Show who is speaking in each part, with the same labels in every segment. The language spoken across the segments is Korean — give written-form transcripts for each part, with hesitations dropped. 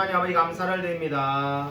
Speaker 1: 하나님 아버지 감사를 드립니다.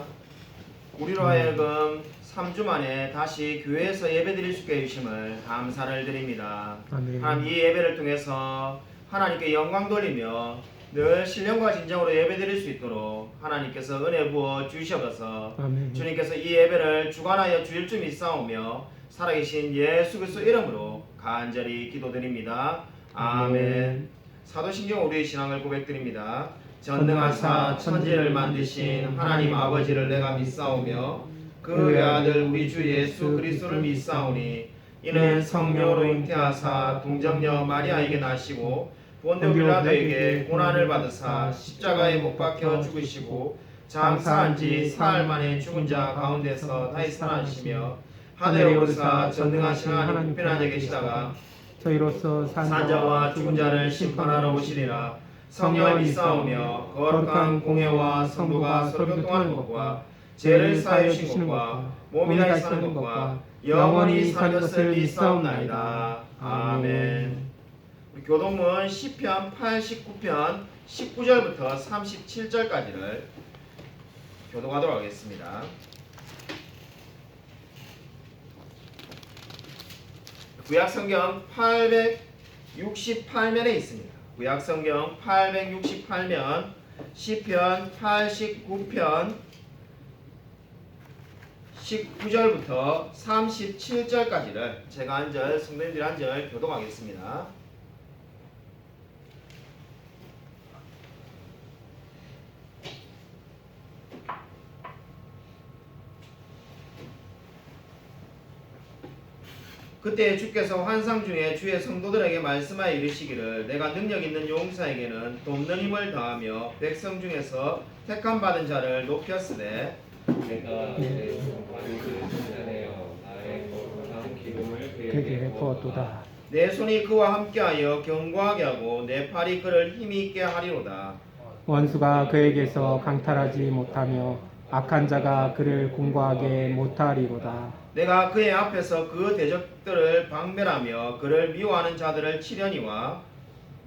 Speaker 1: 우리로 하여금 3주 만에 다시 교회에서 예배드릴 수 있게 해주심을 감사를 드립니다. 하나님 이 예배를 통해서 하나님께 영광 돌리며 늘 신령과 진정으로 예배드릴 수 있도록 하나님께서 은혜 부어 주시옵소서. 주님께서 이 예배를 주관하여 주일 줄 믿사오며 살아계신 예수 그리스도 이름으로 간절히 기도드립니다. 아멘. 사도신경 우리의 신앙을 고백드립니다. 전능하사 천지를 만드신 하나님 아버지를 내가 믿사오며 그 외아들 우리 주 예수 그리스도를 믿사오니 이는 성령으로 잉태하사 동정녀 마리아에게 나시고 본디오 빌라도에게 고난을 받으사 십자가에 못 박혀 죽으시고 장사한 지 사흘 만에 죽은 자 가운데서 다시 살아나시며 하늘에 오르사 전능하신 하나님 우편에 계시다가
Speaker 2: 저희로서
Speaker 1: 산 자와 죽은 자를 심판하러 오시리라. 성령을 믿사오며 거룩한 공회와 성도가 서로 교통하는 것과 죄를 사하여 주신 것과 몸이 다시 사는 것과 영원히 사는 것을 믿사옵나이다. 아멘. 우리 교동문 시편 89편 19절부터 37절까지를 교독하도록 하겠습니다. 구약성경 868면에 있습니다. 구약성경 868면 시편 89편 19절부터 37절까지를 제가 한 절, 성도님들이 한 절 교독하겠습니다. 그때 주께서 환상 중에 주의 성도들에게 말씀하여 이르시기를 내가 능력 있는 용사에게는 돕는 힘을 더하며 백성 중에서 택함 받은 자를 높였으되
Speaker 3: 내가 내 종관을 칭찬하여 나의 거룩한 기름을
Speaker 2: 그에게 부었도다.
Speaker 1: 내 손이 그와 함께하여 견고하게 하고 내 팔이 그를 힘이 있게 하리로다.
Speaker 2: 원수가 그에게서 강탈하지 못하며 악한 자가 그를 공고하게 못하리로다.
Speaker 1: 내가 그의 앞에서 그 대적들을 박멸하며 그를 미워하는 자들을 치려니와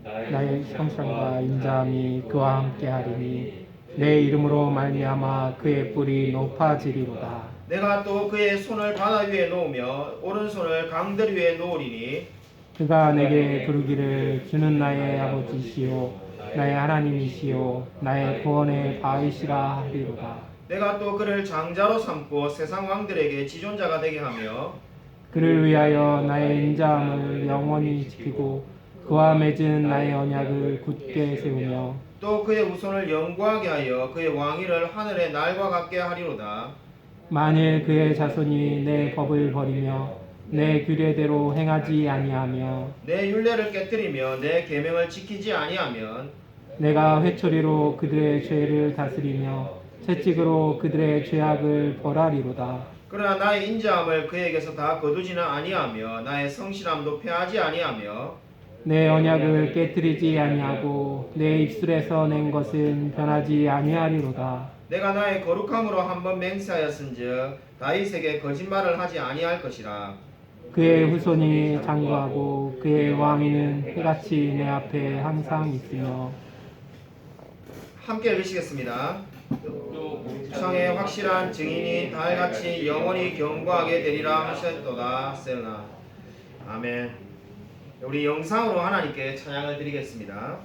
Speaker 2: 나의 형상과 인자함이 그와 함께하리니 내 이름으로 말미암아 그의 뿔이 높아지리로다.
Speaker 1: 내가 또 그의 손을 바다 위에 놓으며 오른손을 강들 위에 놓으리니
Speaker 2: 그가 내게 부르기를 주는 나의 아버지시요 나의 하나님이시요 나의 구원의 바위시라 하리로다.
Speaker 1: 내가 또 그를 장자로 삼고 세상 왕들에게 지존자가 되게 하며
Speaker 2: 그를 위하여 나의 인자함을 영원히 지키고 그와 맺은 나의 언약을 굳게 세우며
Speaker 1: 또 그의 후손을 영구하게 하여 그의 왕위를 하늘의 날과 같게 하리로다.
Speaker 2: 만일 그의 자손이 내 법을 버리며 내 규례대로 행하지 아니하며
Speaker 1: 내 율례를 깨뜨리며 내 계명을 지키지 아니하면
Speaker 2: 내가 회초리로 그들의 죄를 다스리며 채찍으로 그들의 죄악을 벌하리로다.
Speaker 1: 그러나 나의 인자함을 그에게서 다 거두지는 아니하며 나의 성실함도 패하지 아니하며
Speaker 2: 내 언약을 깨뜨리지 아니하고 내 입술에서 낸 것은 변하지 아니하리로다.
Speaker 1: 내가 나의 거룩함으로 한번 맹세하였은즉 다윗에게 거짓말을 하지 아니할 것이라.
Speaker 2: 그의 후손이 장구하고 그의 왕위는 해같이 내 앞에 항상 있으며.
Speaker 1: 함께 읽으시겠습니다. 성의 확실한 증인이 달같이 영원히 견고하게 되리라 하셨도다. 세우나. 아멘. 우리 영상으로 하나님께 찬양을 드리겠습니다.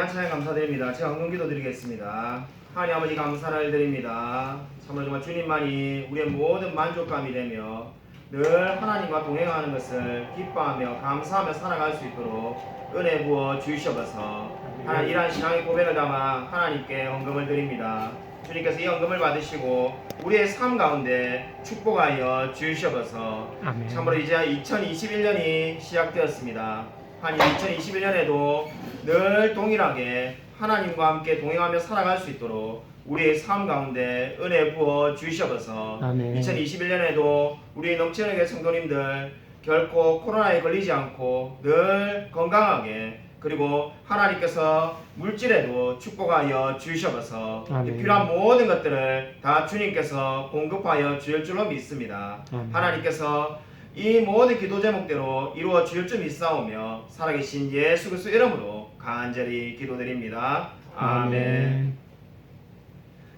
Speaker 1: 귀한 찬양 감사드립니다. 제가 헌금기도 드리겠습니다. 하나님 아버지 감사를 드립니다. 참으로 정말 주님만이 우리의 모든 만족감이 되며 늘 하나님과 동행하는 것을 기뻐하며 감사하며 살아갈 수 있도록 은혜 부어 주시옵소서. 하나님 이러한 신앙의 고백을 담아 하나님께 헌금을 드립니다. 주님께서 이 헌금을 받으시고 우리의 삶 가운데 축복하여 주시옵소서.
Speaker 2: 아멘.
Speaker 1: 참으로 이제 2021년이 시작되었습니다. 한 2021년에도 늘 동일하게 하나님과 함께 동행하며 살아갈 수 있도록 우리의 삶 가운데 은혜 부어 주시옵소서.
Speaker 2: 아멘.
Speaker 1: 2021년에도 우리 넘치는 성도님들 결코 코로나에 걸리지 않고 늘 건강하게 그리고 하나님께서 물질에도 축복하여 주시옵소서.
Speaker 2: 아멘.
Speaker 1: 필요한 모든 것들을 다 주님께서 공급하여 주실 줄로 믿습니다.
Speaker 2: 아멘.
Speaker 1: 하나님께서 이 모든 기도 제목대로 이루어 주실 줄 믿사오며 살아계신 예수 그리스도 이름으로 간절히 기도드립니다. 아멘.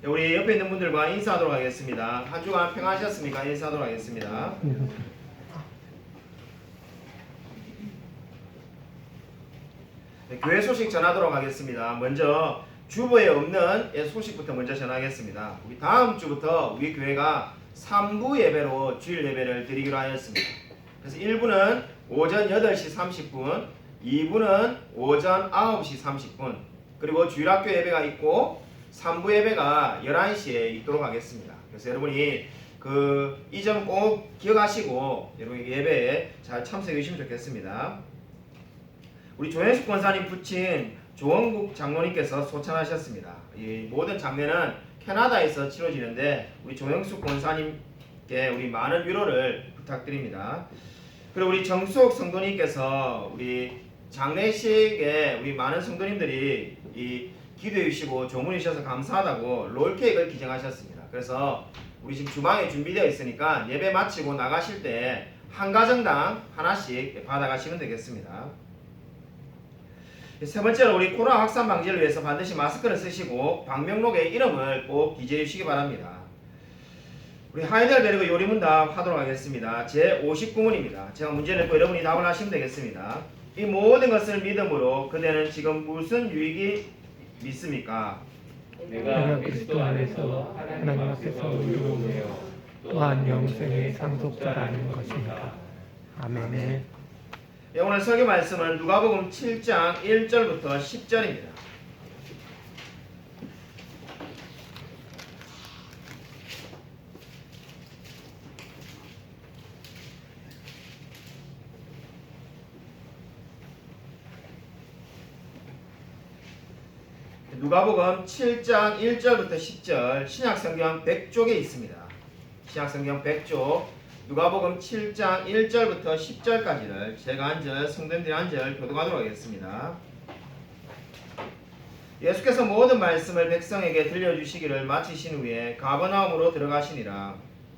Speaker 1: 우리 옆에 있는 분들과 인사하도록 하겠습니다. 한 주간 평안하셨습니까? 인사하도록 하겠습니다. 네, 교회 소식 전하도록 하겠습니다. 먼저 주보에 없는 소식부터 먼저 전하겠습니다. 우리 다음 주부터 우리 교회가 3부 예배로 주일 예배를 드리기로 하였습니다. 그래서 1부는 오전 8시 30분, 2부는 오전 9시 30분, 그리고 주일학교 예배가 있고 3부 예배가 11시에 있도록 하겠습니다. 그래서 여러분이 이 점 꼭 기억하시고 여러분 예배에 잘 참석해 주시면 좋겠습니다. 우리 조현숙 권사님 부친 조원국 장로님께서 소천하셨습니다. 이 모든 장례는 캐나다에서 치러지는데 우리 조영숙 권사님께 우리 많은 위로를 부탁드립니다. 그리고 우리 정수옥 성도님께서 우리 장례식에 우리 많은 성도님들이 기도해 주시고 조문해 주셔서 감사하다고 롤케이크를 기증하셨습니다. 그래서 우리 지금 주방에 준비되어 있으니까 예배 마치고 나가실 때 한 가정당 하나씩 받아가시면 되겠습니다. 세 번째로 우리 코로나 확산 방지를 위해서 반드시 마스크를 쓰시고 방명록에 이름을 꼭 기재해 주시기 바랍니다. 우리 하이델베르그 요리문답 하도록 하겠습니다. 제 59문입니다. 제가 문제를 냈고 여러분이 답을 하시면 되겠습니다. 이 모든 것을 믿음으로 그대는 지금 무슨 유익이 믿습니까?
Speaker 3: 내가 그리스도 안에서 하나님 앞에서 의로우며
Speaker 2: 또한 영생의 상속자라는 것입니다. 아멘.
Speaker 1: 네, 오늘 설교 말씀은 누가복음 7장 1절부터 10절입니다. 누가복음 7장 1절부터 10절 신약성경 100쪽에 있습니다. 신약성경 100쪽 누가복음 7장 1절부터 10절까지를 제가 한 절, 성도님들이 한 절 교독하도록 하겠습니다. 예수께서 모든 말씀을 백성에게 들려주시기를 마치신 후에 가버나움으로 들어가시니라.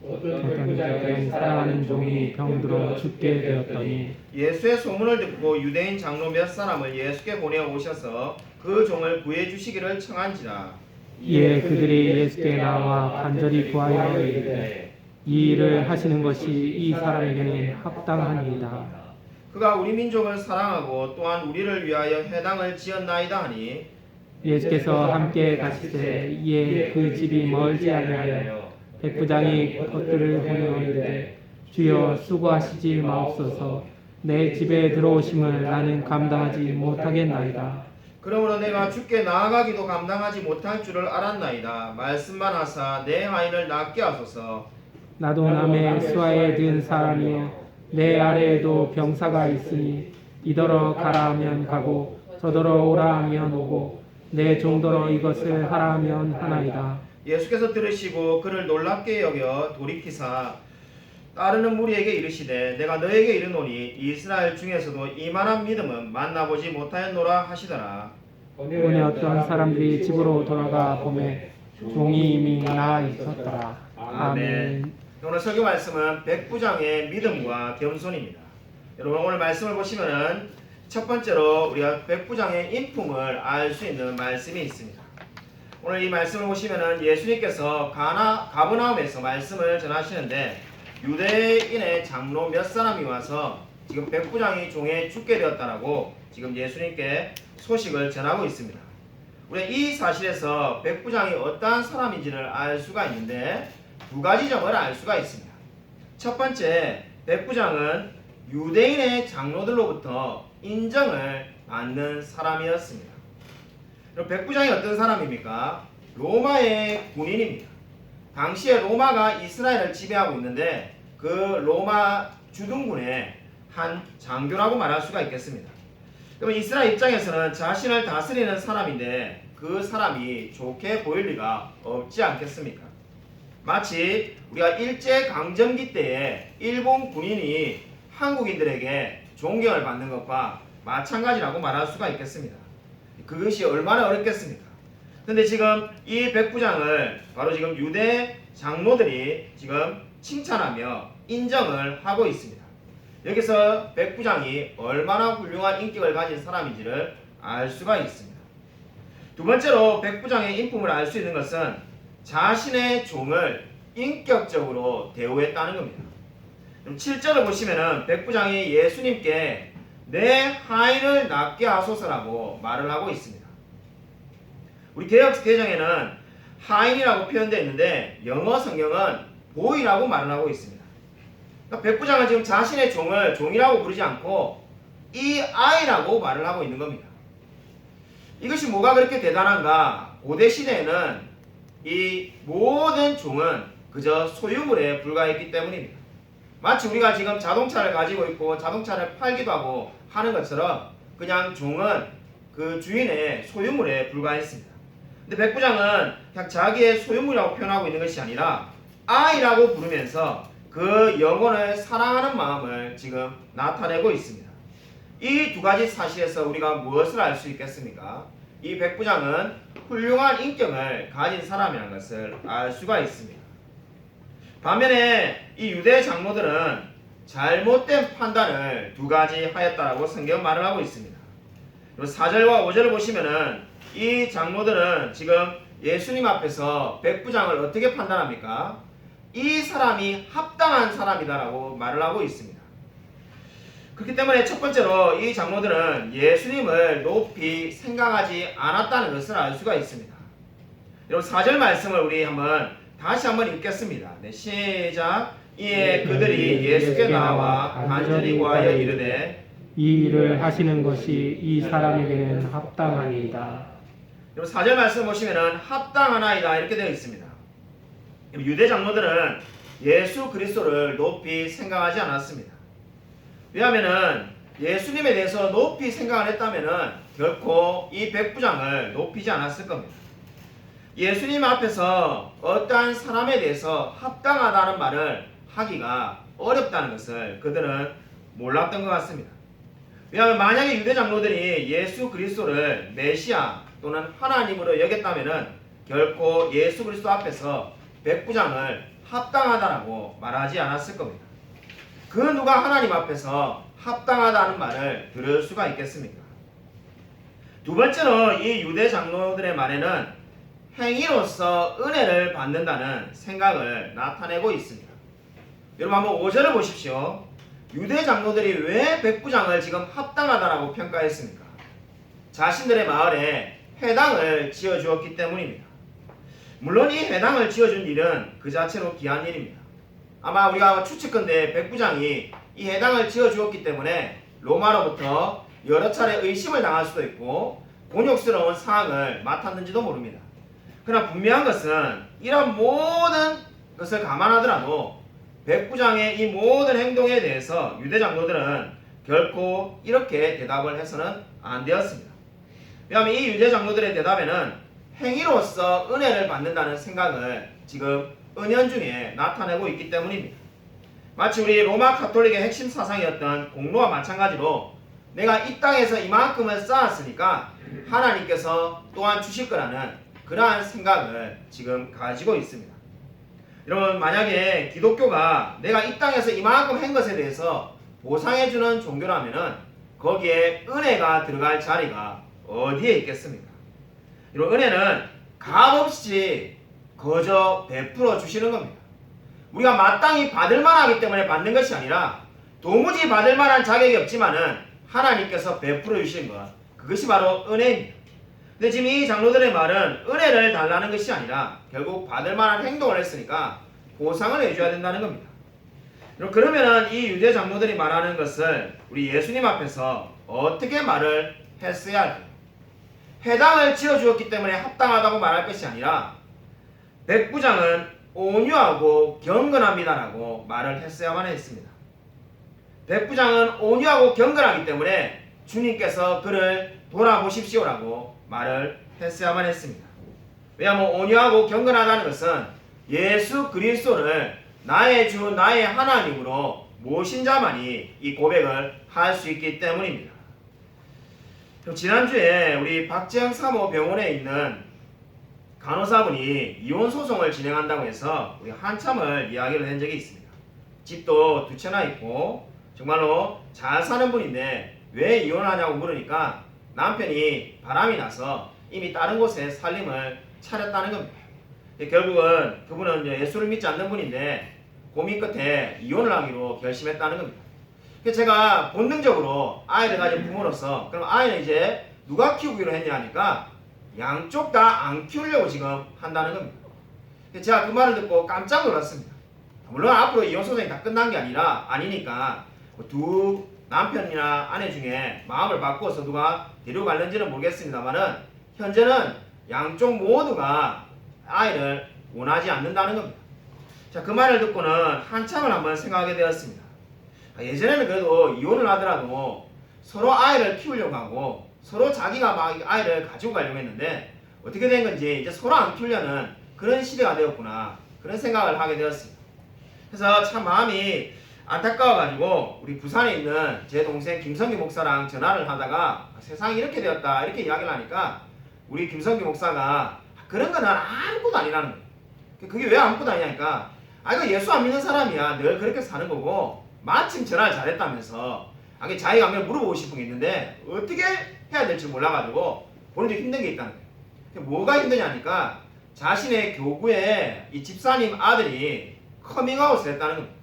Speaker 3: 어떤 백부장의 사랑하는 종이 병들어 죽게 되었더니
Speaker 1: 예수의 소문을 듣고 유대인 장로 몇 사람을 예수께 보내어 오셔서 그 종을 구해 주시기를 청한지라.
Speaker 2: 이에 그들이 예수께 나와 간절히 구하여 이르되 이 일을 하시는 것이 이 사람에게는 합당하니이다.
Speaker 1: 그가 우리 민족을 사랑하고 또한 우리를 위하여 회당을 지었나이다 하니
Speaker 2: 예수께서 함께 가시되 이에 그 집이 멀지 아니하여 백부장이 것들을 보내어 이르되 주여 수고하시지 마옵소서 내 집에 들어오심을 나는 감당하지 못하겠나이다.
Speaker 1: 그러므로 내가 주께 나아가기도 감당하지 못할 줄을 알았나이다. 말씀만 하사 내 아이를 낫게 하소서.
Speaker 2: 나도 남의 수하에 든 사람이요 내 아래에도 병사가 있으니 이더러 가라 하면 가고 저더러 오라 하면 오고 내 종더러 이것을 하라 하면 하나이다.
Speaker 1: 예수께서 들으시고 그를 놀랍게 여겨 돌이키사 따르는 무리에게 이르시되 내가 너에게 이르노니 이스라엘 중에서도 이만한 믿음은 만나보지 못하였노라 하시더라.
Speaker 2: 오늘 어떤 사람들이 집으로 돌아가 보매 종이 이미 나아 있었더라. 아멘.
Speaker 1: 오늘 설교 말씀은 백부장의 믿음과 겸손입니다. 여러분 오늘 말씀을 보시면은 첫 번째로 우리가 백부장의 인품을 알 수 있는 말씀이 있습니다. 오늘 이 말씀을 보시면은 예수님께서 가버나움에서 말씀을 전하시는데 유대인의 장로 몇 사람이 와서 지금 백부장이 종에 죽게 되었다라고 지금 예수님께 소식을 전하고 있습니다. 우리가 이 사실에서 백부장이 어떠한 사람인지를 알 수가 있는데 두 가지 점을 알 수가 있습니다. 첫 번째, 백부장은 유대인의 장로들로부터 인정을 받는 사람이었습니다. 그럼 백부장이 어떤 사람입니까? 로마의 군인입니다. 당시에 로마가 이스라엘을 지배하고 있는데 그 로마 주둔군의 한 장교라고 말할 수가 있겠습니다. 그러면 이스라엘 입장에서는 자신을 다스리는 사람인데 그 사람이 좋게 보일 리가 없지 않겠습니까? 마치 우리가 일제강점기 때에 일본 군인이 한국인들에게 존경을 받는 것과 마찬가지라고 말할 수가 있겠습니다. 그것이 얼마나 어렵겠습니까? 근데 지금 이 백부장을 바로 지금 유대 장로들이 지금 칭찬하며 인정을 하고 있습니다. 여기서 백부장이 얼마나 훌륭한 인격을 가진 사람인지를 알 수가 있습니다. 두 번째로 백부장의 인품을 알 수 있는 것은 자신의 종을 인격적으로 대우했다는 겁니다. 7절을 보시면은 백부장이 예수님께 내 하인을 낫게 하소서라고 말을 하고 있습니다. 우리 개역개정에는 하인이라고 표현되어 있는데 영어 성경은 보이라고 말을 하고 있습니다. 그러니까 백부장은 지금 자신의 종을 종이라고 부르지 않고 이 아이라고 말을 하고 있는 겁니다. 이것이 뭐가 그렇게 대단한가? 고대 시대에는 이 모든 종은 그저 소유물에 불과했기 때문입니다. 마치 우리가 지금 자동차를 가지고 있고 자동차를 팔기도 하고 하는 것처럼 그냥 종은 그 주인의 소유물에 불과했습니다. 근데 백부장은 그냥 자기의 소유물이라고 표현하고 있는 것이 아니라 아이라고 부르면서 그 영혼을 사랑하는 마음을 지금 나타내고 있습니다. 이 두 가지 사실에서 우리가 무엇을 알 수 있겠습니까? 이 백부장은 훌륭한 인격을 가진 사람이라는 것을 알 수가 있습니다. 반면에 이 유대 장로들은 잘못된 판단을 두 가지 하였다라고 성경 말을 하고 있습니다. 4절과 5절을 보시면은 이 장로들은 지금 예수님 앞에서 백부장을 어떻게 판단합니까? 이 사람이 합당한 사람이다라고 말을 하고 있습니다. 그렇기 때문에 첫 번째로 이 장로들은 예수님을 높이 생각하지 않았다는 것을 알 수가 있습니다. 여러분 4절 말씀을 우리 다시 한번 읽겠습니다. 네, 시작. 이에 그들이 예수께 나와 간절히 구하여 이르되
Speaker 2: 이 일을 하시는 것이 이 사람에게는 합당하니이다.
Speaker 1: 여러분 4절 말씀 보시면은 합당하나이다 이렇게 되어 있습니다. 유대 장로들은 예수 그리스도를 높이 생각하지 않았습니다. 왜냐하면은 예수님에 대해서 높이 생각을 했다면은 결코 이 백부장을 높이지 않았을 겁니다. 예수님 앞에서 어떠한 사람에 대해서 합당하다는 말을 하기가 어렵다는 것을 그들은 몰랐던 것 같습니다. 왜냐하면 만약에 유대 장로들이 예수 그리스도를 메시아 또는 하나님으로 여겼다면은 결코 예수 그리스도 앞에서 백부장을 합당하다라고 말하지 않았을 겁니다. 그 누가 하나님 앞에서 합당하다는 말을 들을 수가 있겠습니까? 두 번째로 이 유대 장로들의 말에는 행위로서 은혜를 받는다는 생각을 나타내고 있습니다. 여러분 한번 5절을 보십시오. 유대 장로들이 왜 백부장을 지금 합당하다라고 평가했습니까? 자신들의 마을에 회당을 지어주었기 때문입니다. 물론 이 회당을 지어준 일은 그 자체로 귀한 일입니다. 아마 우리가 추측컨대 백부장이 이 회당을 지어주었기 때문에 로마로부터 여러 차례 의심을 당할 수도 있고 곤욕스러운 상황을 맡았는지도 모릅니다. 그러나 분명한 것은 이런 모든 것을 감안하더라도 백부장의 이 모든 행동에 대해서 유대 장로들은 결코 이렇게 대답을 해서는 안 되었습니다. 왜냐하면 이 유대 장로들의 대답에는 행위로서 은혜를 받는다는 생각을 지금 은연중에 나타내고 있기 때문입니다. 마치 우리 로마 가톨릭의 핵심 사상이었던 공로와 마찬가지로 내가 이 땅에서 이만큼을 쌓았으니까 하나님께서 또한 주실 거라는 그러한 생각을 지금 가지고 있습니다. 여러분 만약에 기독교가 내가 이 땅에서 이만큼 한 것에 대해서 보상해주는 종교라면은 거기에 은혜가 들어갈 자리가 어디에 있겠습니까? 여러분 은혜는 값없이 거저 베풀어 주시는 겁니다. 우리가 마땅히 받을 만하기 때문에 받는 것이 아니라 도무지 받을 만한 자격이 없지만은 하나님께서 베풀어 주신 것, 그것이 바로 은혜입니다. 근데 지금 이 장로들의 말은 은혜를 달라는 것이 아니라 결국 받을 만한 행동을 했으니까 보상을 해줘야 된다는 겁니다. 그러면은 이 유대 장로들이 말하는 것을 우리 예수님 앞에서 어떻게 말을 했어야 할까요? 회당을 지어주었기 때문에 합당하다고 말할 것이 아니라 백부장은 온유하고 경건합니다라고 말을 했어야만 했습니다. 백부장은 온유하고 경건하기 때문에 주님께서 그를 돌아보십시오라고 말을 했어야만 했습니다. 왜냐하면 온유하고 경건하다는 것은 예수 그리스도를 나의 주 나의 하나님으로 모신 자만이 이 고백을 할 수 있기 때문입니다. 지난주에 우리 박재영 사모 병원에 있는 간호사분이 이혼 소송을 진행한다고 해서 우리 한참을 이야기를 한 적이 있습니다. 집도 2채나 있고 정말로 잘 사는 분인데 왜 이혼하냐고 물으니까 남편이 바람이 나서 이미 다른 곳에 살림을 차렸다는 겁니다. 결국은 그분은 예수를 믿지 않는 분인데 고민 끝에 이혼을 하기로 결심했다는 겁니다. 그래서 제가 본능적으로 아이를 가진 부모로서 그럼 아이는 이제 누가 키우기로 했냐 하니까 양쪽 다 안 키우려고 지금 한다는 겁니다. 그래서 제가 그 말을 듣고 깜짝 놀랐습니다. 물론 앞으로 이혼 소송이 다 끝난 게 아니니까 두 남편이나 아내 중에 마음을 바꿔서 누가 데려갈는지는 모르겠습니다만은 현재는 양쪽 모두가 아이를 원하지 않는다는 겁니다. 자, 그 말을 듣고는 한참을 한번 생각하게 되었습니다. 예전에는 그래도 이혼을 하더라도 서로 아이를 키우려고 하고 서로 자기가 막 아이를 가지고 가려고 했는데 어떻게 된 건지 이제 서로 안 키우려는 그런 시대가 되었구나 그런 생각을 하게 되었습니다. 그래서 참 마음이 안타까워가지고 우리 부산에 있는 제 동생 김성규 목사랑 전화를 하다가 세상이 이렇게 되었다 이렇게 이야기를 하니까 우리 김성규 목사가 그런 건 난 아무것도 아니라는 거예요. 그게 왜 아무것도 아니냐니까 이거 예수 안 믿는 사람이야 늘 그렇게 사는 거고 마침 전화를 잘했다면서 자기가 한번 물어보고 싶은 게 있는데 어떻게 해야 될지 몰라가지고 본인도 힘든 게 있다는 거예요. 뭐가 힘드냐니까 자신의 교구에 이 집사님 아들이 커밍아웃을 했다는 겁니다.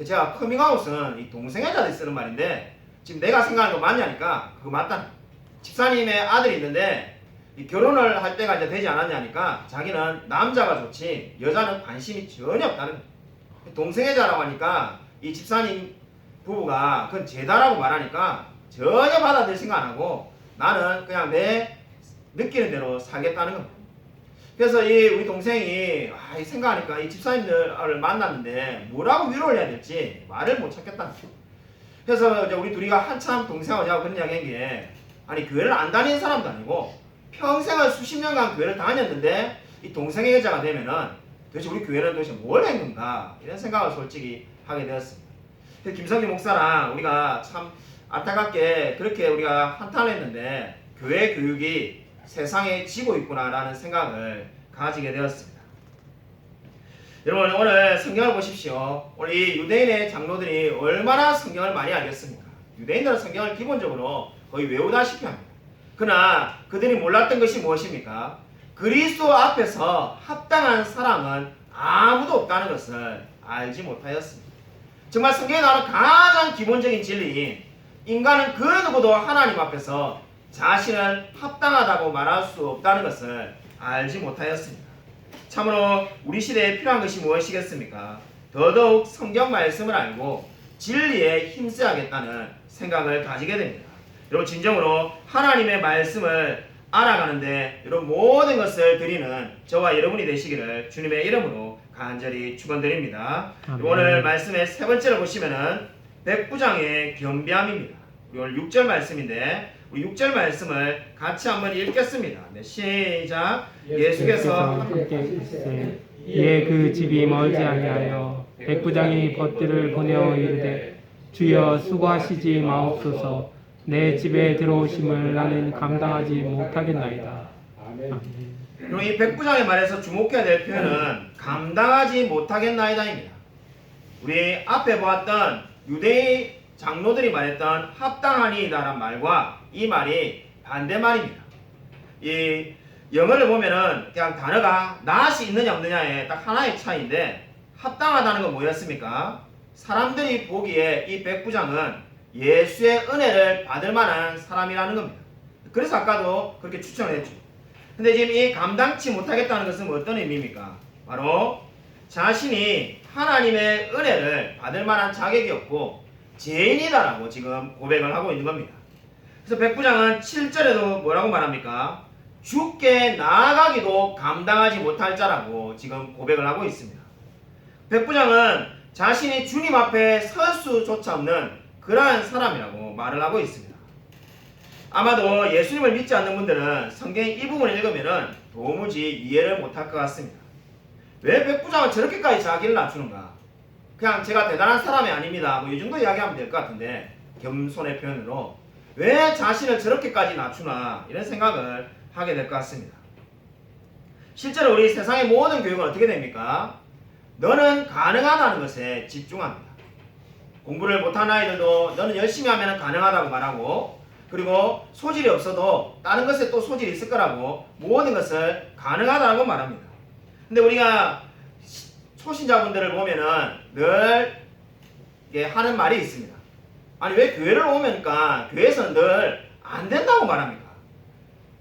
Speaker 1: 제가 커밍아웃은 이 동성애자들이 쓰는 말인데 지금 내가 생각하는 거 맞냐니까 그거 맞다는 거예요. 집사님의 아들이 있는데 이 결혼을 할 때가 이제 되지 않았냐니까 자기는 남자가 좋지 여자는 관심이 전혀 없다는 거예요. 동성애자라고 하니까 이 집사님 부부가 그건 죄다라고 말하니까 전혀 받아들일 생각 안 하고 나는 그냥 내 느끼는 대로 살겠다는 겁니다. 그래서 우리 동생이 생각하니까 이 집사님들을 만났는데 뭐라고 위로를 해야 될지 말을 못 찾겠다는 거예요. 그래서 이제 우리 둘이가 한참 동생하고 제가 그런 이야기 한 게 교회를 안 다니는 사람도 아니고 평생을 수십 년간 교회를 다녔는데 이 동성애 여자가 되면은 도대체 우리 교회는 도대체 뭘 했는가 이런 생각을 솔직히 하게 되었습니다. 김성기 목사랑 우리가 참 안타깝게 그렇게 우리가 한탄을 했는데 교회 교육이 세상에 지고 있구나라는 생각을 가지게 되었습니다. 여러분 오늘 성경을 보십시오. 오늘 이 유대인의 장로들이 얼마나 성경을 많이 알겠습니까? 유대인들은 성경을 기본적으로 거의 외우다시피 합니다. 그러나 그들이 몰랐던 것이 무엇입니까? 그리스도 앞에서 합당한 사람은 아무도 없다는 것을 알지 못하였습니다. 정말 성경에 나오는 가장 기본적인 진리인 인간은 그 누구도 하나님 앞에서 자신을 합당하다고 말할 수 없다는 것을 알지 못하였습니다. 참으로 우리 시대에 필요한 것이 무엇이겠습니까? 더더욱 성경 말씀을 알고 진리에 힘써야겠다는 생각을 가지게 됩니다. 여러분 진정으로 하나님의 말씀을 알아가는데 여러분 모든 것을 드리는 저와 여러분이 되시기를 주님의 이름으로 간절히 축원드립니다. 오늘 말씀의 세 번째로 보시면은 백부장의 겸비함입니다. 우리 오늘 6절 말씀인데 우리 6절 말씀을 같이 한번 읽겠습니다. 네, 시작. 예수께서
Speaker 2: 함께 있으세 이에 그 집이 멀지 아니하여 백부장이 벗들을 보내어 이르되 주여 수고하시지 마옵소서 내 집에 들어오심을 나는 감당하지 못하겠나이다. 아멘.
Speaker 1: 그럼 이 백부장의 말에서 주목해야 될 표현은 감당하지 못하겠나이다입니다. 우리 앞에 보았던 유대인 장로들이 말했던 합당하니이다란 말과 이 말이 반대말입니다. 이 영어를 보면은 그냥 단어가 not이 있느냐 없느냐의 딱 하나의 차이인데 합당하다는 건 뭐였습니까? 사람들이 보기에 이 백부장은 예수의 은혜를 받을 만한 사람이라는 겁니다. 그래서 아까도 그렇게 추천을 했죠. 근데 지금 이 감당치 못하겠다는 것은 어떤 의미입니까? 바로 자신이 하나님의 은혜를 받을 만한 자격이 없고 죄인이다라고 지금 고백을 하고 있는 겁니다. 그래서 백부장은 7절에도 뭐라고 말합니까? 주께 나아가기도 감당하지 못할 자라고 지금 고백을 하고 있습니다. 백부장은 자신이 주님 앞에 설 수조차 없는 그러한 사람이라고 말을 하고 있습니다. 아마도 예수님을 믿지 않는 분들은 성경 이 부분을 읽으면 도무지 이해를 못할 것 같습니다. 왜 백부장은 저렇게까지 자기를 낮추는가? 그냥 제가 대단한 사람이 아닙니다. 뭐 이 정도 이야기하면 될 것 같은데 겸손의 표현으로 왜 자신을 저렇게까지 낮추나 이런 생각을 하게 될 것 같습니다. 실제로 우리 세상의 모든 교육은 어떻게 됩니까? 너는 가능하다는 것에 집중합니다. 공부를 못한 아이들도 너는 열심히 하면 가능하다고 말하고, 그리고 소질이 없어도 다른 것에 또 소질이 있을 거라고 모든 것을 가능하다고 말합니다. 근데 우리가 초신자분들을 보면은 늘 하는 말이 있습니다. 아니 왜 교회를 오면까 교회에서는 늘 안 된다고 말합니까?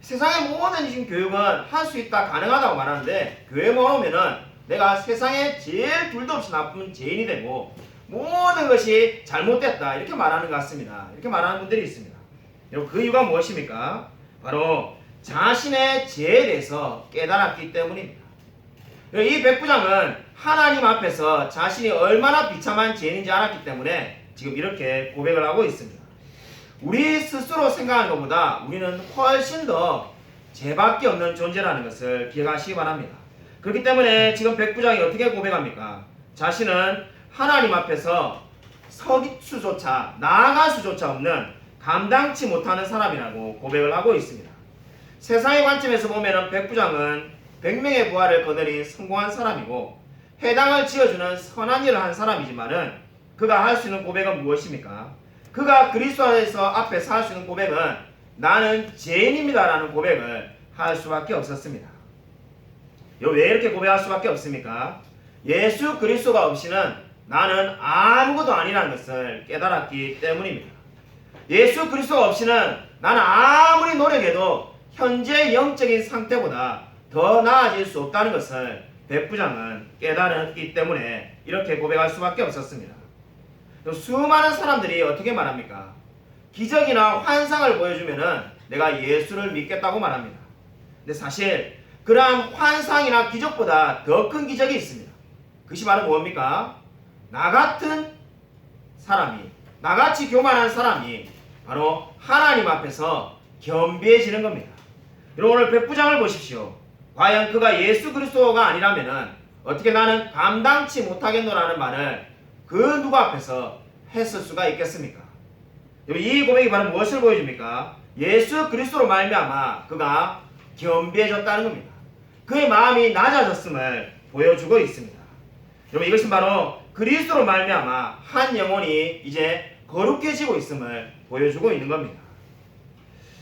Speaker 1: 세상의 모든 지금 교육은 할 수 있다 가능하다고 말하는데 교회만 오면은 내가 세상에 제일 둘도 없이 나쁜 죄인이 되고 모든 것이 잘못됐다 이렇게 말하는 것 같습니다. 이렇게 말하는 분들이 있습니다. 여러분 그 이유가 무엇입니까? 바로 자신의 죄에 대해서 깨달았기 때문입니다. 이 백부장은 하나님 앞에서 자신이 얼마나 비참한 죄인인지 알았기 때문에 지금 이렇게 고백을 하고 있습니다. 우리 스스로 생각하는 것보다 우리는 훨씬 더 죄밖에 없는 존재라는 것을 기억하시기 바랍니다. 그렇기 때문에 지금 백부장이 어떻게 고백합니까? 자신은 하나님 앞에서 설 수조차 나아갈 수조차 없는 감당치 못하는 사람이라고 고백을 하고 있습니다. 세상의 관점에서 보면 백부장은 100명의 부하를 거느린 성공한 사람이고 회당을 지어주는 선한 일을 한 사람이지만은 그가 할 수 있는 고백은 무엇입니까? 그가 그리스도 안에서 앞에서 할 수 있는 고백은 나는 죄인입니다 라는 고백을 할 수밖에 없었습니다. 왜 이렇게 고백할 수밖에 없습니까? 예수 그리스도가 없이는 나는 아무것도 아니라는 것을 깨달았기 때문입니다. 예수 그리스도가 없이는 나는 아무리 노력해도 현재 영적인 상태보다 더 나아질 수 없다는 것을 백부장은 깨달았기 때문에 이렇게 고백할 수밖에 없었습니다. 수많은 사람들이 어떻게 말합니까? 기적이나 환상을 보여주면은 내가 예수를 믿겠다고 말합니다. 근데 사실 그러한 환상이나 기적보다 더 큰 기적이 있습니다. 그것이 바로 뭡니까? 나 같은 사람이, 나같이 교만한 사람이 바로 하나님 앞에서 겸비해지는 겁니다. 여러분 오늘 백부장을 보십시오. 과연 그가 예수 그리스도가 아니라면은 어떻게 나는 감당치 못하겠노라는 말을 그 누구 앞에서 했을 수가 있겠습니까? 이 고백이 바로 무엇을 보여줍니까? 예수 그리스도로 말미암아 그가 겸비해졌다는 겁니다. 그의 마음이 낮아졌음을 보여주고 있습니다. 여러분 이것은 바로 그리스도로 말미암아 한 영혼이 이제 거룩해지고 있음을 보여주고 있는 겁니다.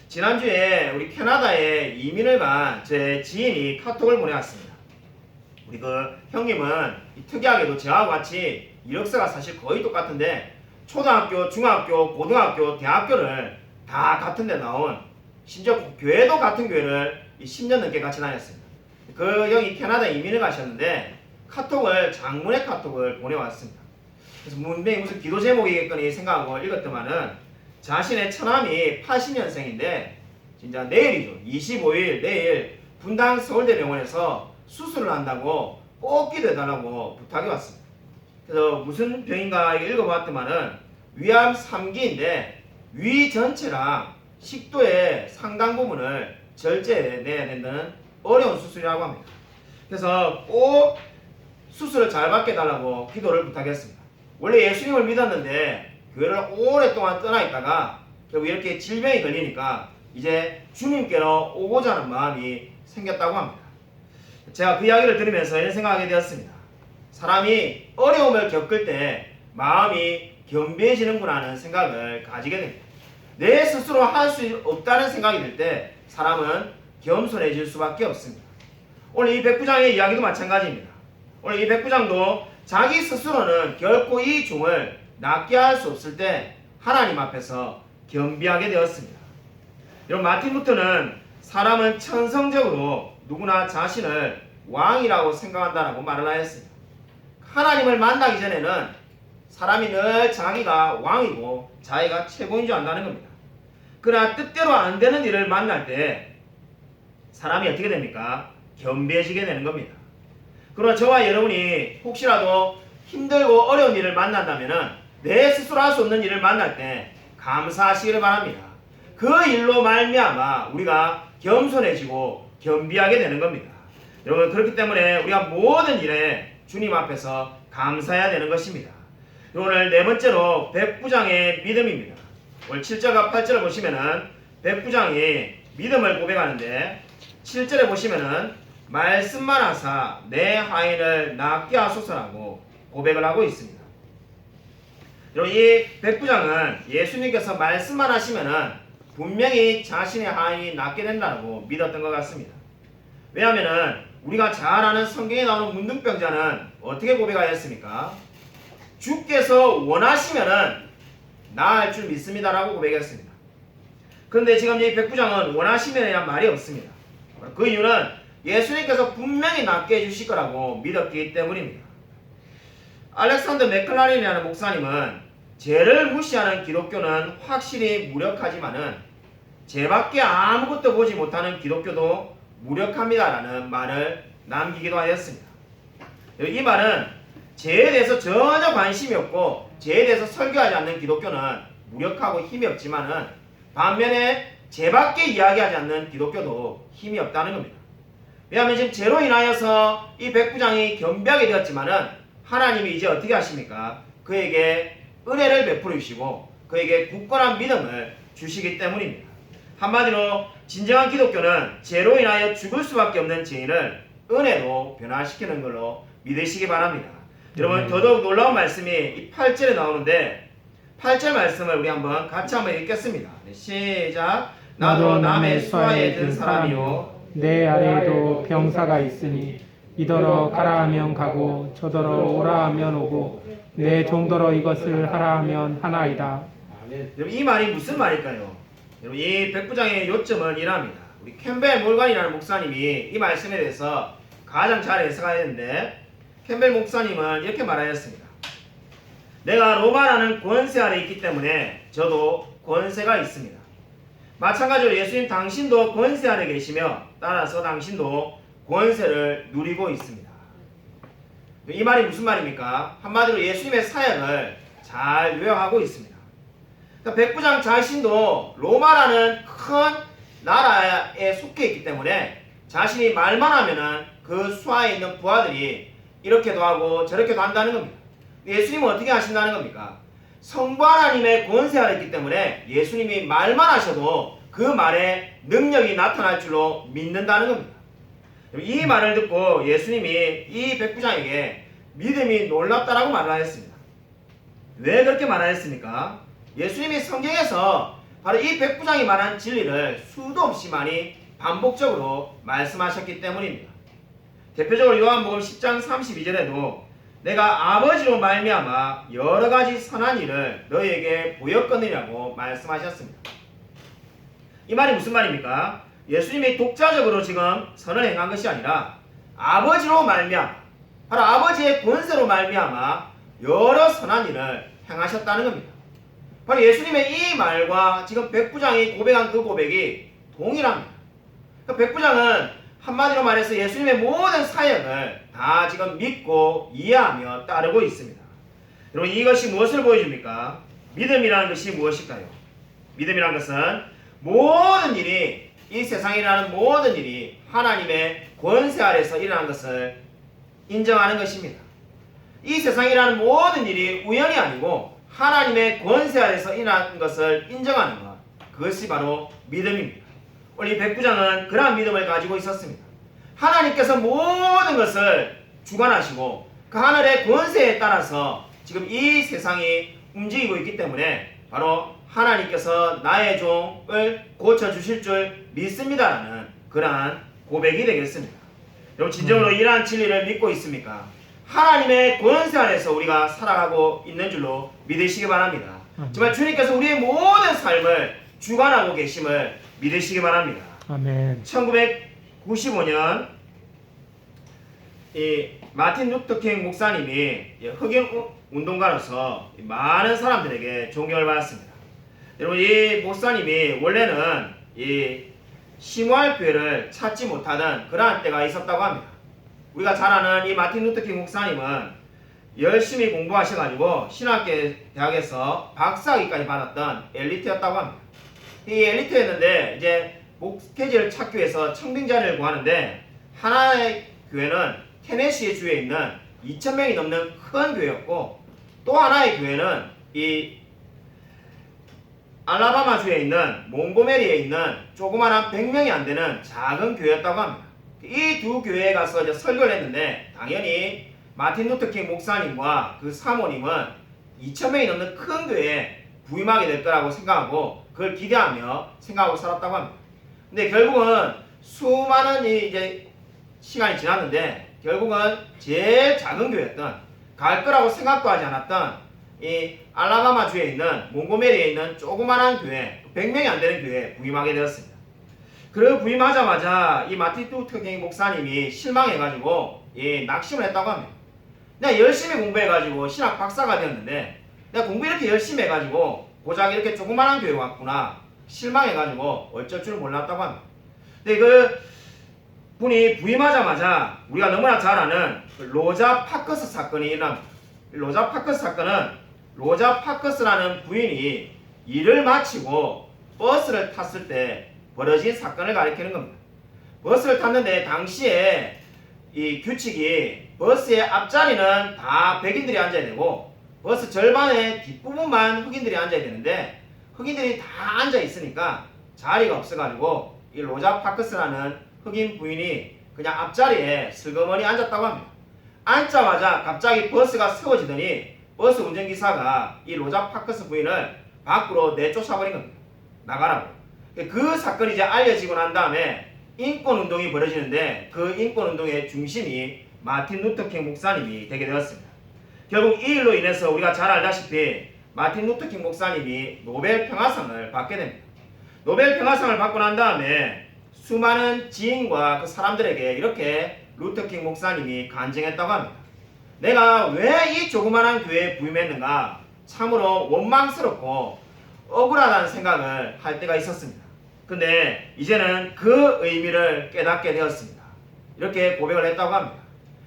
Speaker 1: 지난주에 우리 캐나다에 이민을 간 제 지인이 카톡을 보내왔습니다. 우리 그 형님은 특이하게도 저하고 같이 이력서가 사실 거의 똑같은데 초등학교, 중학교, 고등학교, 대학교를 다 같은 데 나온, 심지어 교회도 같은 교회를 10년 넘게 같이 다녔습니다. 그 형이 캐나다 이민을 가셨는데 장문의 카톡을 보내왔습니다. 그래서 분명히 무슨 기도 제목이겠거니 생각하고 읽었더만은 자신의 처남이 80년생인데 진짜 내일이죠. 25일 내일 분당 서울대병원에서 수술을 한다고 꼭 기도해달라고 부탁이 왔습니다. 그래서 무슨 병인가 읽어봤더만은 위암 3기인데 위 전체랑 식도의 상당 부분을 절제해내야 된다는 어려운 수술이라고 합니다. 그래서 꼭 수술을 잘 받게 해달라고 기도를 부탁했습니다. 원래 예수님을 믿었는데 교회를 오랫동안 떠나 있다가 결국 이렇게 질병이 걸리니까 이제 주님께로 오고자 하는 마음이 생겼다고 합니다. 제가 그 이야기를 들으면서 이런 생각하게 되었습니다. 사람이 어려움을 겪을 때 마음이 겸비해지는구나 하는 생각을 가지게 됩니다. 내 스스로 할 수 없다는 생각이 들 때 사람은 겸손해질 수밖에 없습니다. 오늘 이 백부장의 이야기도 마찬가지입니다. 오늘 이 백부장도 자기 스스로는 결코 이 종을 낫게 할 수 없을 때 하나님 앞에서 겸비하게 되었습니다. 여러분, 마틴 루터는 사람은 천성적으로 누구나 자신을 왕이라고 생각한다라고 말을 하였습니다. 하나님을 만나기 전에는 사람이 늘 자기가 왕이고 자기가 최고인 줄 안다는 겁니다. 그러나 뜻대로 안 되는 일을 만날 때 사람이 어떻게 됩니까? 겸비해지게 되는 겁니다. 그러나 저와 여러분이 혹시라도 힘들고 어려운 일을 만난다면 내 스스로 할 수 없는 일을 만날 때 감사하시기를 바랍니다. 그 일로 말미암아 우리가 겸손해지고 겸비하게 되는 겁니다. 여러분, 그렇기 때문에 우리가 모든 일에 주님 앞에서 감사해야 되는 것입니다. 오늘 네 번째로 백부장의 믿음입니다. 오늘 7절과 8절을 보시면은 백부장이 믿음을 고백하는데 7절에 보시면은 말씀만 하사 내 하인을 낫게 하소서라고 고백을 하고 있습니다. 여러분, 이 백부장은 예수님께서 말씀만 하시면은 분명히 자신의 하인이 낫게 된다고 믿었던 것 같습니다. 왜냐하면은 우리가 잘 아는 성경에 나오는 문둥병자는 어떻게 고백하였습니까? 주께서 원하시면은 나을 줄 믿습니다라고 고백했습니다. 그런데 지금 이 백부장은 원하시면이란 말이 없습니다. 그 이유는 예수님께서 분명히 낫게 해주실 거라고 믿었기 때문입니다. 알렉산더 맥클라린이라는 목사님은 죄를 무시하는 기독교는 확실히 무력하지만은 죄밖에 아무것도 보지 못하는 기독교도 무력합니다라는 말을 남기기도 하였습니다. 이 말은 죄에 대해서 전혀 관심이 없고 죄에 대해서 설교하지 않는 기독교는 무력하고 힘이 없지만은 반면에 죄밖에 이야기하지 않는 기독교도 힘이 없다는 겁니다. 왜냐하면 지금 죄로 인하여서 이 백부장이 겸비하게 되었지만은 하나님이 이제 어떻게 하십니까? 그에게 은혜를 베풀어 주시고 그에게 굳건한 믿음을 주시기 때문입니다. 한마디로 진정한 기독교는 죄로 인하여 죽을 수밖에 없는 죄인을 은혜로 변화시키는 걸로 믿으시기 바랍니다. 여러분, 더더욱 놀라운 말씀이 이 8절에 나오는데 8절 말씀을 우리 같이 한번 읽겠습니다. 네, 시작. 나도 남의 수하에 든 사람이요
Speaker 2: 내 아래에도 병사가 있으니 이더러 가라 하면 가고 저더러 오라 하면 오고 내 종더러 이것을 하라 하면 하나이다.
Speaker 1: 여러분, 이 말이 무슨 말일까요? 여러분, 이 백부장의 요점은 이랍니다. 우리 캠벨 몰간이라는 목사님이 이 말씀에 대해서 가장 잘 해석하였는데 캠벨 목사님은 이렇게 말하였습니다. 내가 로마라는 권세 아래 있기 때문에 저도 권세가 있습니다. 마찬가지로 예수님 당신도 권세 아래 계시며 따라서 당신도 권세를 누리고 있습니다. 이 말이 무슨 말입니까? 한마디로 예수님의 사역을 잘 요약하고 있습니다. 그러니까 백부장 자신도 로마라는 큰 나라에 속해 있기 때문에 자신이 말만 하면은 그 수하에 있는 부하들이 이렇게도 하고 저렇게도 한다는 겁니다. 예수님은 어떻게 하신다는 겁니까? 성부 하나님의 권세 아래 있기 때문에 예수님이 말만 하셔도 그 말에 능력이 나타날 줄로 믿는다는 겁니다. 이 말을 듣고 예수님이 이 백부장에게 믿음이 놀랍다라고 말을 하였습니다. 왜 그렇게 말하였습니까? 예수님이 성경에서 바로 이 백부장이 말한 진리를 수도 없이 많이 반복적으로 말씀하셨기 때문입니다. 대표적으로 요한복음 10장 32절에도 내가 아버지로 말미암아 여러 가지 선한 일을 너희에게 보였거니라고 말씀하셨습니다. 이 말이 무슨 말입니까? 예수님이 독자적으로 지금 선을 행한 것이 아니라 아버지로 말미암아, 바로 아버지의 권세로 말미암아 여러 선한 일을 행하셨다는 겁니다. 바로 예수님의 이 말과 지금 백부장이 고백한 그 고백이 동일합니다. 그러니까 백부장은 한마디로 말해서 예수님의 모든 사역을 다 지금 믿고 이해하며 따르고 있습니다. 여러분, 이것이 무엇을 보여줍니까? 믿음이라는 것이 무엇일까요? 믿음이라는 것은 모든 일이, 이 세상에 일어나는 모든 일이 하나님의 권세 아래서 일어나는 것을 인정하는 것입니다. 이 세상에 일어나는 모든 일이 우연이 아니고 하나님의 권세 아래서 일어나는 것을 인정하는 것, 그것이 바로 믿음입니다. 오늘 이 백부장은 그러한 믿음을 가지고 있었습니다. 하나님께서 모든 것을 주관하시고 그 하늘의 권세에 따라서 지금 이 세상이 움직이고 있기 때문에 바로 하나님께서 나의 종을 고쳐주실 줄 믿습니다라는 그러한 고백이 되겠습니다. 여러분, 진정으로 이러한 진리를 믿고 있습니까? 하나님의 권세 안에서 우리가 살아가고 있는 줄로 믿으시기 바랍니다. 정말 주님께서 우리의 모든 삶을 주관하고 계심을 믿으시기 바랍니다.
Speaker 2: 아멘.
Speaker 1: 1995년 이 마틴 루터킹 목사님이 흑인 운동가로서 많은 사람들에게 존경을 받았습니다. 여러분, 이 목사님이 원래는 이 심오할 교회를 찾지 못하던 그러한 때가 있었다고 합니다. 우리가 잘 아는 이 마틴 루터킹 목사님은 열심히 공부하셔가지고 신학대학에서 박사학위까지 받았던 엘리트였다고 합니다. 이 엘리트였는데 이제 목회지를 찾기 위해서 청빙자를 구하는데 하나의 교회는 테네시 주에 있는 2,000명이 넘는 큰 교회였고, 또 하나의 교회는 이 알라바마 주에 있는 몽고메리에 있는 조그마한 100명이 안 되는 작은 교회였다고 합니다. 이 두 교회에 가서 이제 설교를 했는데 당연히 마틴 루터킹 목사님과 그 사모님은 2,000명이 넘는 큰 교회에 부임하게 될 거라고 생각하고 그걸 기대하며 생각하고 살았다고 합니다. 근데 결국은 수많은 이제 시간이 지났는데 결국은 제일 작은 교회였던, 갈 거라고 생각도 하지 않았던 이 알라바마 주에 있는 몽고메리에 있는 조그만한 교회, 100명이 안 되는 교회에 부임하게 되었습니다. 그 부임하자마자 이 마틴 루터킹 목사님이 실망해가지고 낙심을 했다고 합니다. 내가 열심히 공부해가지고 신학 박사가 되었는데 내가 공부 이렇게 열심히 해가지고 고작 이렇게 조그만한 교회 왔구나, 실망해가지고 어쩔 줄 몰랐다고 합니다. 근데 그 분이 부임하자마자 우리가 너무나 잘 아는 로자 파커스 사건이 일어납니다. 로자 파커스 사건은 로자 파커스라는 부인이 일을 마치고 버스를 탔을 때 벌어진 사건을 가리키는 겁니다. 버스를 탔는데 당시에 이 규칙이 버스의 앞자리는 다 백인들이 앉아야 되고 버스 절반의 뒷부분만 흑인들이 앉아야 되는데 흑인들이 다 앉아 있으니까 자리가 없어가지고 이 로자 파커스라는 흑인 부인이 그냥 앞자리에 슬그머니 앉았다고 합니다. 앉자마자 갑자기 버스가 세워지더니 버스 운전기사가 이 로자 파커스 부인을 밖으로 내쫓아버린 겁니다. 나가라고. 그 사건이 이제 알려지고 난 다음에 인권운동이 벌어지는데 그 인권운동의 중심이 마틴 루터킹 목사님이 되게 되었습니다. 결국 이 일로 인해서 우리가 잘 알다시피 마틴 루터킹 목사님이 노벨 평화상을 받게 됩니다. 노벨 평화상을 받고 난 다음에 수많은 지인과 그 사람들에게 이렇게 루터킹 목사님이 간증했다고 합니다. 내가 왜 이 조그만한 교회에 부임했는가 참으로 원망스럽고 억울하다는 생각을 할 때가 있었습니다. 근데 이제는 그 의미를 깨닫게 되었습니다. 이렇게 고백을 했다고 합니다.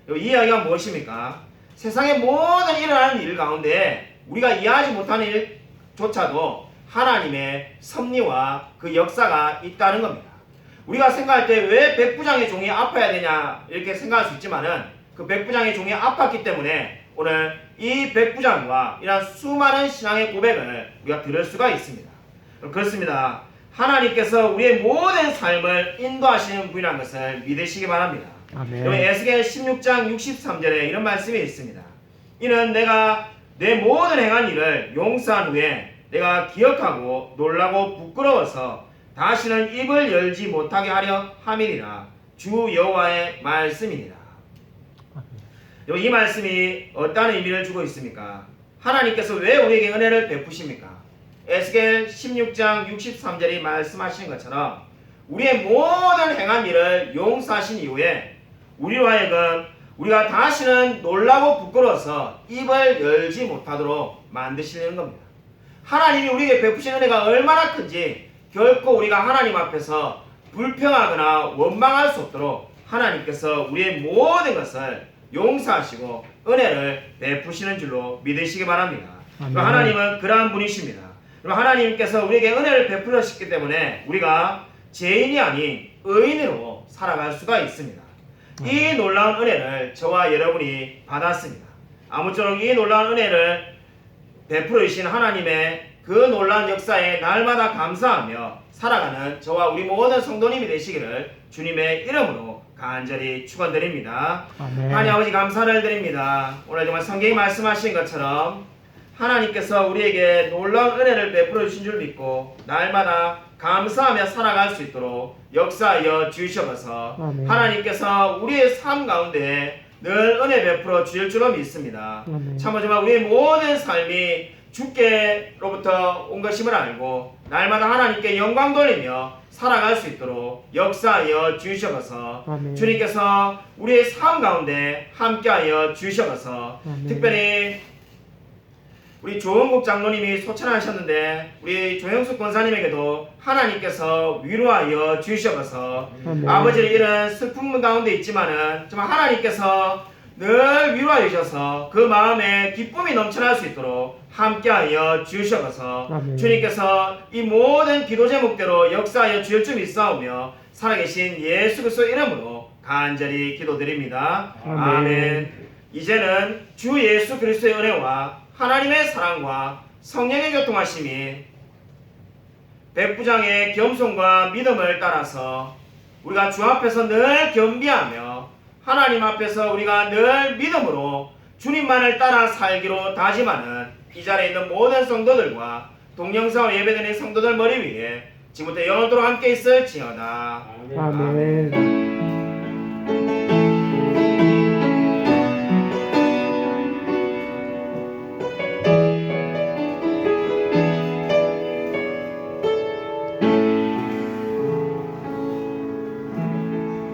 Speaker 1: 이 이야기가 무엇입니까? 세상의 모든 일어나는 일 가운데 우리가 이해하지 못하는 일조차도 하나님의 섭리와 그 역사가 있다는 겁니다. 우리가 생각할 때 왜 백부장의 종이 아파야 되냐 이렇게 생각할 수 있지만은 그 백부장의 종이 아팠기 때문에 오늘 이 백부장과 이런 수많은 신앙의 고백을 우리가 들을 수가 있습니다. 그렇습니다. 하나님께서 우리의 모든 삶을 인도하시는 분이라는 것을 믿으시기 바랍니다.
Speaker 2: 아멘.
Speaker 1: 여기 에스겔 16장 63절에 이런 말씀이 있습니다. 이는 내가 내 모든 행한 일을 용서한 후에 내가 기억하고 놀라고 부끄러워서 다시는 입을 열지 못하게 하려 함이니라. 주 여호와의 말씀이니라. 이 말씀이 어떤 의미를 주고 있습니까? 하나님께서 왜 우리에게 은혜를 베푸십니까? 에스겔 16장 63절이 말씀하시는 것처럼 우리의 모든 행한 일을 용서하신 이후에 우리로 하여금 우리가 다시는 놀라고 부끄러워서 입을 열지 못하도록 만드시는 겁니다. 하나님이 우리에게 베푸신 은혜가 얼마나 큰지 결코 우리가 하나님 앞에서 불평하거나 원망할 수 없도록 하나님께서 우리의 모든 것을 용서하시고 은혜를 베푸시는 줄로 믿으시기 바랍니다. 하나님은 그러한 분이십니다. 하나님께서 우리에게 은혜를 베푸셨기 때문에 우리가 죄인이 아닌 의인으로 살아갈 수가 있습니다. 이 놀라운 은혜를 저와 여러분이 받았습니다. 아무쪼록 이 놀라운 은혜를 베풀어 주신 하나님의 그 놀라운 역사에 날마다 감사하며 살아가는 저와 우리 모든 성도님이 되시기를 주님의 이름으로 간절히 축원드립니다. 하나님 아버지 감사를 드립니다. 오늘 정말 성경이 말씀하신 것처럼 하나님께서 우리에게 놀라운 은혜를 베풀어 주신 줄 믿고 날마다 감사하며 살아갈 수 있도록 역사하여 주셔서 하나님께서 우리의 삶 가운데 늘 은혜 베풀어 주실 줄로 믿습니다. 참으로 정말 우리의 모든 삶이 주께로부터 온 것임을 알고 날마다 하나님께 영광 돌리며 살아갈 수 있도록 역사하여 주시옵소서.
Speaker 2: 아멘.
Speaker 1: 주님께서 우리의 삶 가운데 함께하여 주시옵소서.
Speaker 2: 아멘.
Speaker 1: 특별히 우리 조원국 장로님이 소천하셨는데 우리 조영숙 권사님에게도 하나님께서 위로하여 주시옵소서.
Speaker 2: 아멘.
Speaker 1: 아버지를 이런 슬픔 가운데 있지만은 정말 하나님께서 늘 위로하여 주셔서 그 마음에 기쁨이 넘쳐날 수 있도록 함께하여 주시옵소서.
Speaker 2: 아멘.
Speaker 1: 주님께서 이 모든 기도 제목대로 역사하여 주실 줄 믿사오며 살아계신 예수 그리스도의 이름으로 간절히 기도드립니다.
Speaker 2: 아멘.
Speaker 1: 아멘. 이제는 주 예수 그리스도의 은혜와 하나님의 사랑과 성령의 교통하심이 백부장의 겸손과 믿음을 따라서 우리가 주 앞에서 늘 겸비하며 하나님 앞에서 우리가 늘 믿음으로 주님만을 따라 살기로 다짐하는 이 자리에 있는 모든 성도들과 동영상으로 예배드리는 성도들 머리 위에 지금부터 영원토록 함께 있을지어다.
Speaker 2: 아멘.